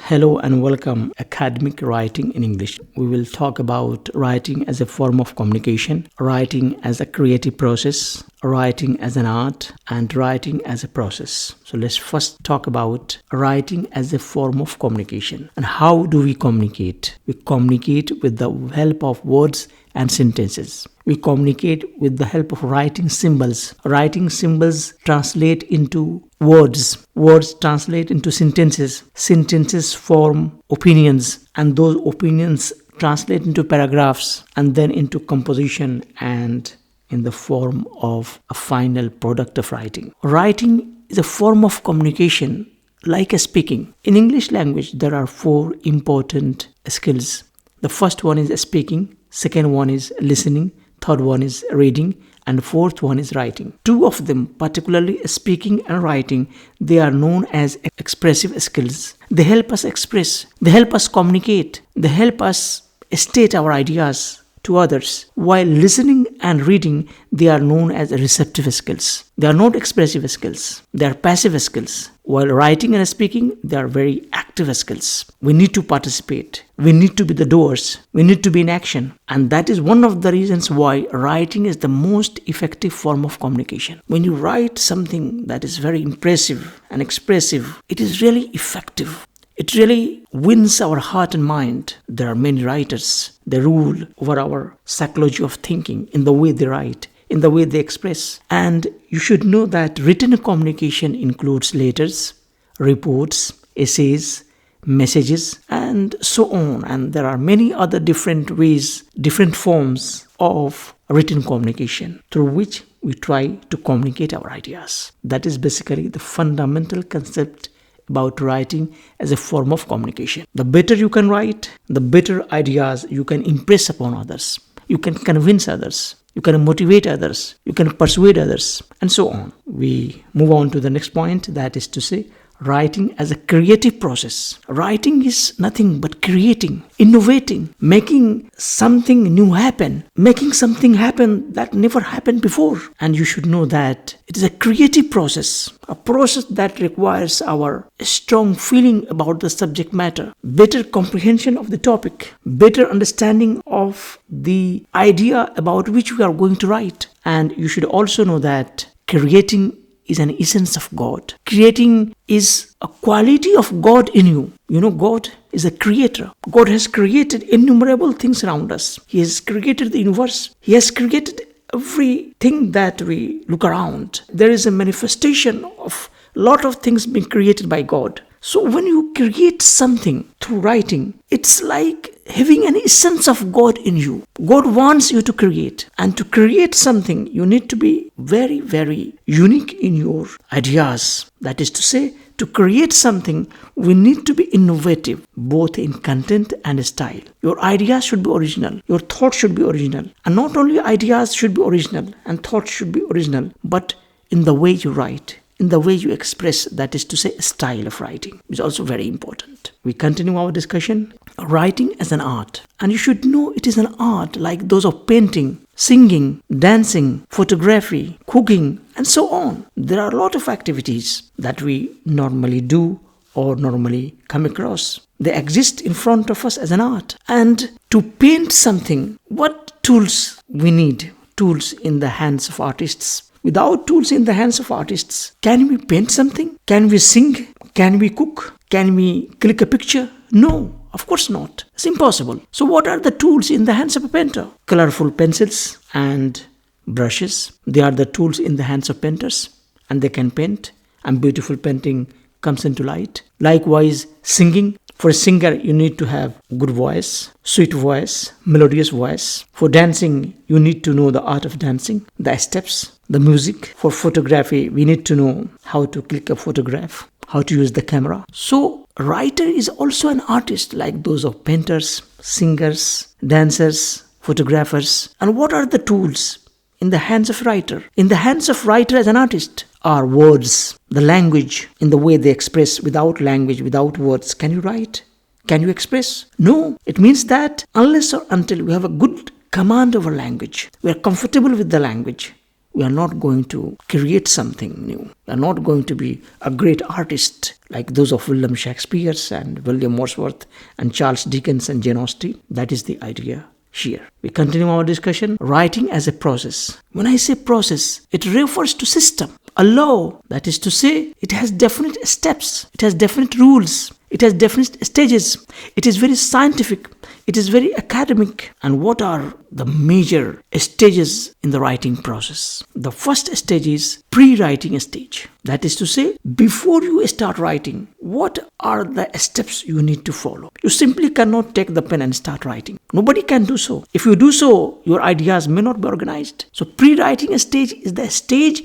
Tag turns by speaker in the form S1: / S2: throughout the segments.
S1: Hello and welcome Academic Writing in English. We will talk about writing as a form of communication, writing as a creative process, writing as an art, and writing as a process. So let's first talk about writing as a form of communication. And how do we communicate? We communicate with the help of words and sentences. We communicate with the help of writing symbols. Writing symbols translate into words. Words translate into sentences. Sentences form opinions, and those opinions translate into paragraphs and then into composition and in the form of a final product of writing. Writing is a form of communication like a speaking. In English language, there are 4 important skills. The first one is speaking, second one is listening, third one is reading, and the fourth one is writing. 2 of them, particularly speaking and writing, they are known as expressive skills. They help us express, they help us communicate, they help us state our ideas to others. While listening and reading, they are known as receptive skills. They are not expressive skills, they are passive skills. While writing and speaking, they are very active skills. We need to participate. We need to be the doers. We need to be in action. And that is one of the reasons why writing is the most effective form of communication. When you write something that is very impressive and expressive, it is really effective. It really wins our heart and mind. There are many writers. They rule over our psychology of thinking in the way they write, in the way they express. And you should know that written communication includes letters, reports, essays, messages, and so on. And there are many other different ways, different forms of written communication through which we try to communicate our ideas. That is basically the fundamental concept about writing as a form of communication. The better you can write, the better ideas you can impress upon others. You can convince others. You can motivate others. You can persuade others, and so on. We move on to the next point, that is to say, writing as a creative process. Writing is nothing but creating, innovating, making something new happen, making something happen that never happened before. And you should know that it is a creative process, a process that requires our strong feeling about the subject matter, better comprehension of the topic, better understanding of the idea about which we are going to write. And you should also know that creating is an essence of God. Creating is a quality of God in you. You know, God is a creator. God has created innumerable things around us. He has created the universe. He has created everything that we look around. There is a manifestation of a lot of things being created by God. So when you create something through writing, it's like having an essence of God in you. God wants you to create. And to create something, you need to be very, very unique in your ideas. That is to say, to create something, we need to be innovative, both in content and style. Your ideas should be original. Your thoughts should be original. And not only ideas should be original and thoughts should be original, but in the way you write, in the way you express, that is to say, style of writing is also very important. We continue our discussion. Writing as an art. And you should know it is an art like those of painting, singing, dancing, photography, cooking, and so on. There are a lot of activities that we normally do or normally come across. They exist in front of us as an art. And to paint something, what tools we need? Tools in the hands of artists. Without tools in the hands of artists, can we paint something? Can we sing? Can we cook? Can we click a picture? No, of course not. It's impossible. So what are the tools in the hands of a painter? Colorful pencils and brushes. They are the tools in the hands of painters, and they can paint, and beautiful painting comes into light. Likewise, singing. For a singer, you need to have good voice, sweet voice, melodious voice. For dancing, you need to know the art of dancing, the steps, the music. For photography, we need to know how to click a photograph, how to use the camera. So, a writer is also an artist like those of painters, singers, dancers, photographers. And what are the tools in the hands of writer? In the hands of writer as an artist are words, the language, in the way they express. Without language, without words, can you write? Can you express? No. It means that unless or until we have a good command over language, we are comfortable with the language, We are not going to create something new. We are not going to be a great artist like those of William Shakespeare and William Wordsworth and Charles Dickens and Jane Austen. That is the idea here. We continue our discussion. Writing as a process. When I say process, it refers to system, a law. That is to say, it has definite steps, it has definite rules, it has definite stages. It is very scientific, it is very academic. And what are the major stages in the writing process? The first stage is pre-writing stage. That is to say, before you start writing, what are the steps you need to follow? You simply cannot take the pen and start writing. Nobody can do so. If you do so, your ideas may not be organized. So pre-writing stage is the stage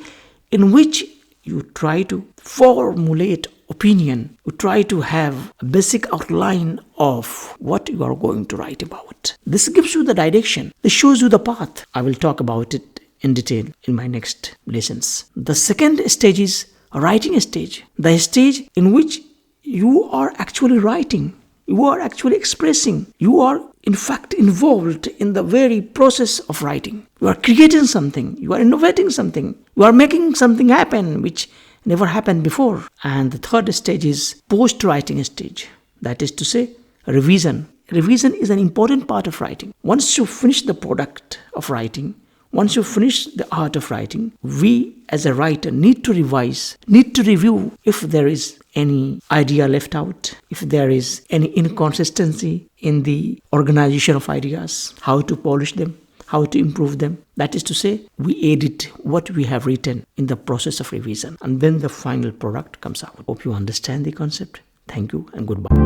S1: in which you try to formulate opinion. You try to have a basic outline of what you are going to write about. This gives you the direction. This shows you the path. I will talk about it in detail in my next lessons. The second stage is a writing stage. The stage in which you are actually writing. You are actually expressing. You are in fact involved in the very process of writing. You are creating something. You are innovating something. You are making something happen which never happened before. And the third stage is post-writing stage. That is to say, revision. Revision is an important part of writing. Once you finish the product of writing, once you finish the art of writing, we as a writer need to revise, need to review if there is any idea left out, if there is any inconsistency in the organization of ideas, how to polish them, how to improve them. That is to say, we edit what we have written in the process of revision, and then the final product comes out. Hope you understand the concept. Thank you and goodbye.